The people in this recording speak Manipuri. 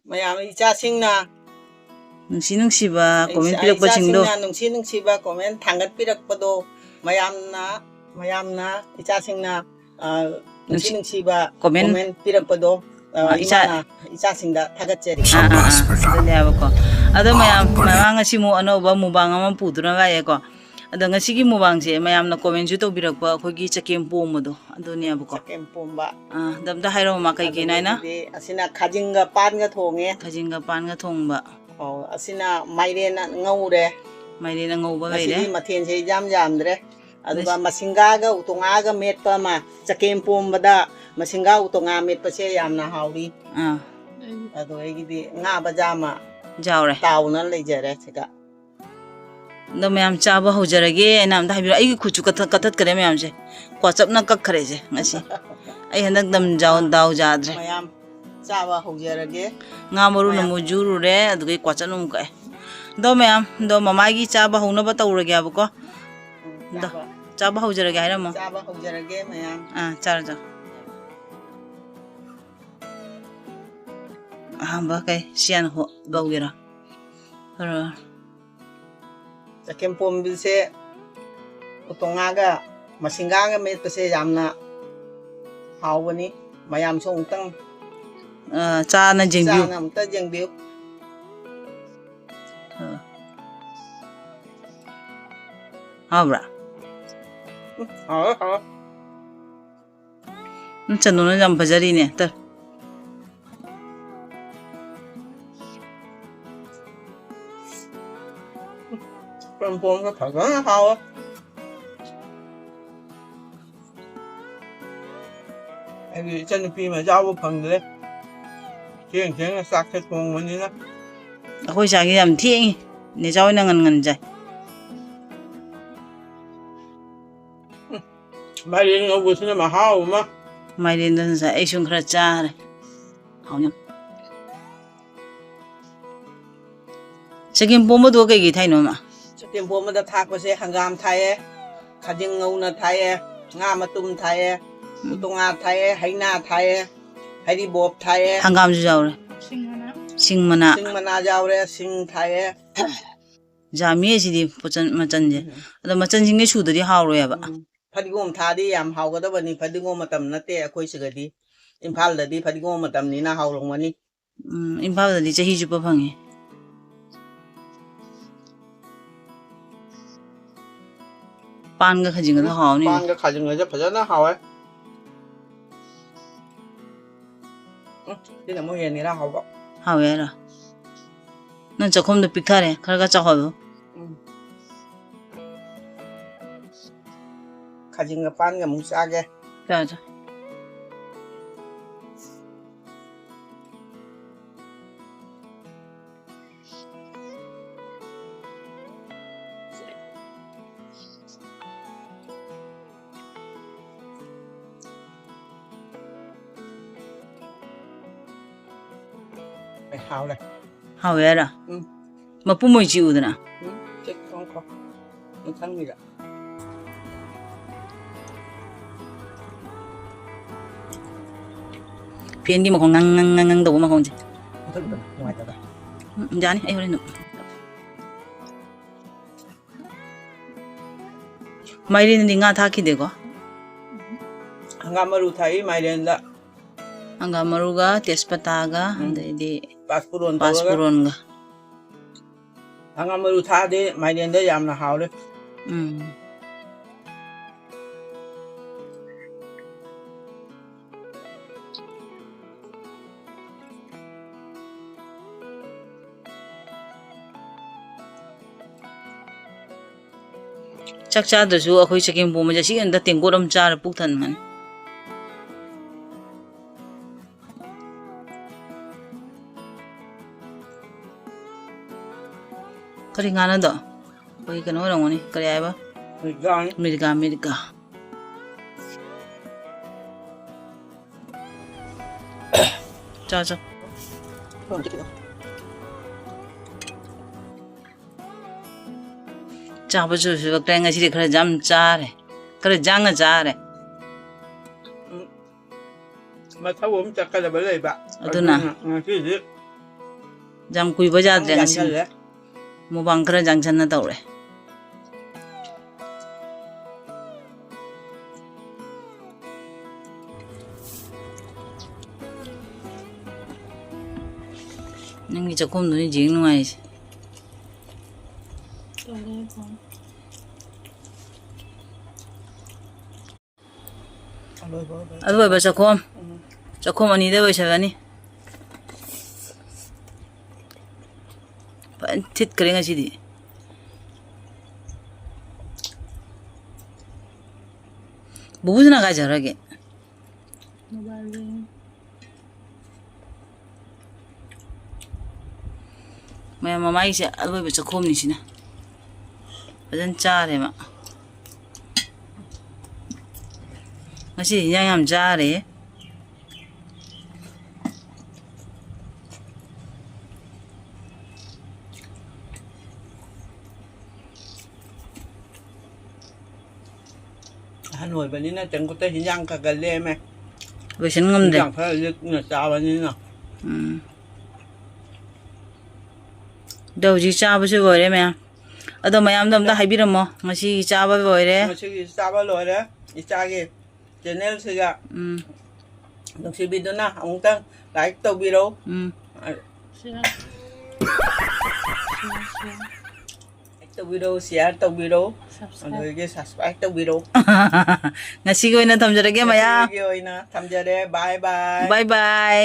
mayam ichasingna nungsiba comment pirakpasingdo nungsiba comment thangat pirakpado mayamna ichasingna nungsiba comment pirakpado imana ichasingda thagatjeri adane abako ado mayam mamanga simu anoba mubang ama puduna gaye ko ado ngasigi mubang je mayam na comment ju to birakpa khogi chakem pomodo adone abako chakem pomba damda hairo ma kai ke naina asina khajinga panga thongba asina mairena ngaure mairena ngauba gaire asidi mathen se jamdre aduga masinga utonga metpa ma chakem pombada masinga utonga metpa se yamna hauri ado egidi nga bajama jaure tauna lejare sega ndo mayam chaba hojarage nam da habiru ai khuchu katat kare mayam je kwachapna kak khare je ngasi ai handak dam daw jadre mayam chaba hojarage nga maru no mujuru re adugai kwachanum kai ndo mayam ndo mamagi chaba hona ba tawrage abko ndo chaba hojarage hairamo chaba hojarage mayam char ahamba kai sian ho bawgira chakem pombil se utonga masinga metpa se yamna hawani mayam so ungtang cha na jengbiu cha na ta jengbiu habra ha chanu na jam bajari ne tar pom ka thaga hawa ai chân pi mà giao phần đấy chuyện là sạc cái con mình đi đó khôi sạc cái làm thiêng để cho nó ngần chạy mai đến ngồi buổi mà hao mà mai đến đơn giản ấy xuống khá cha này hao nhá chakem pombo do cái thay nó mà chakem pombo da thak pa se hangam thaye khajing ngauna thaye nga matum thaye utonga thaye haina thaye hari bob thaye hangam ju jaw re singmana jaw re sing thaye jami si di machan je ado machan sing ge su di haw ro ya ba fadigom thadi yam haw ga da bani fadigom matam na te akhoi sigadi imphal da di fadigom matam ni na haw long mani imphal da di chahi ju pa phangi pan ga khajing ga haw ni pan ga khajing ga phajana haw ai đây là mô hình này là haw ba haw ya ra nan chakhom da pikhare kharga chakhabo khajing ga pan ga musa ge ja haw này haw ya ra ma pu moi chi udana chết không nó thắng gì cả phiền đi mà còn ngang đầu mà còn gì ngoài đó dạ đi em lên mai đi nga tha ki de ko hangamaru thai mai den da hangamaru ga tespata ga de paspuron ga hangamaru tha de mai den da yam na haw de chắc cha được chú ở khối chakem pombo mà chỉ người ta tiền cô đâm cha là bốc thần mà cái ngàn nữa đó bây cái nói rằng này cái ai ba America cha cha bây giờ việc này ngay chỉ để jam cha này cái jang cha này mà thấu chắc cái là bởi vậy bạn đó nè ꯌꯥꯝ ꯀꯨꯏꯕ ꯌꯥꯗ꯭ꯔꯦ ꯉꯁꯤ ꯌꯥꯝꯁꯜꯂꯦ. ꯃꯨꯛꯕꯥꯡ ꯈꯔ ꯌꯥꯡꯁꯟꯅ ꯇꯧꯔꯦ ꯅꯪꯒꯤ ꯆꯥꯛꯈꯨꯝꯗꯨꯅꯤ ꯌꯦꯡ ꯅꯨꯡꯉꯥꯏꯔꯤꯁꯦ ꯑꯔꯣꯏꯕ ꯆꯥꯛꯈꯨꯝ ꯑꯅꯤꯗ ꯂꯣꯏꯁꯜꯂꯅꯤ ꯐꯖꯅ ꯊꯤꯠꯈ꯭ꯔꯦ ꯉꯁꯤꯗꯤ ꯕꯨꯕꯨꯁꯤꯅ ꯀꯥꯏ ꯆꯠꯈ꯭ꯔꯒꯦ ꯃꯌꯥꯝ ꯃꯃꯥꯏꯁꯦ ꯑꯔꯣꯏꯕ ꯆꯥꯛꯈꯨꯝꯅꯤ ꯁꯤꯅ ꯐꯖꯅ ꯆꯥꯔꯦ ꯃꯥ ngasi yang yam jare Hanoi bani na chẳng có tới hình dạng cả gần lê mày. với sinh ngâm đấy Chẳng phải là nó chào bani nào. đâu chỉ cha bữa rồi đấy mẹ ở đâu mày ăn đâu ta hay biết không ngasi cha bữa rồi đấy Mà chứ chào bao rồi đấy. Đi cha kì. Channel sư gạ. Đồng sĩ biết đó na. Ông tăng. Lại tàu biết đâu. Tàu biết đâu. Share tàu biết đâu. Rồi cái subscribe tàu biết đâu. ngasi ko na tham jara ge maya Ngasi ko na tham jara. Bye bye. bye bye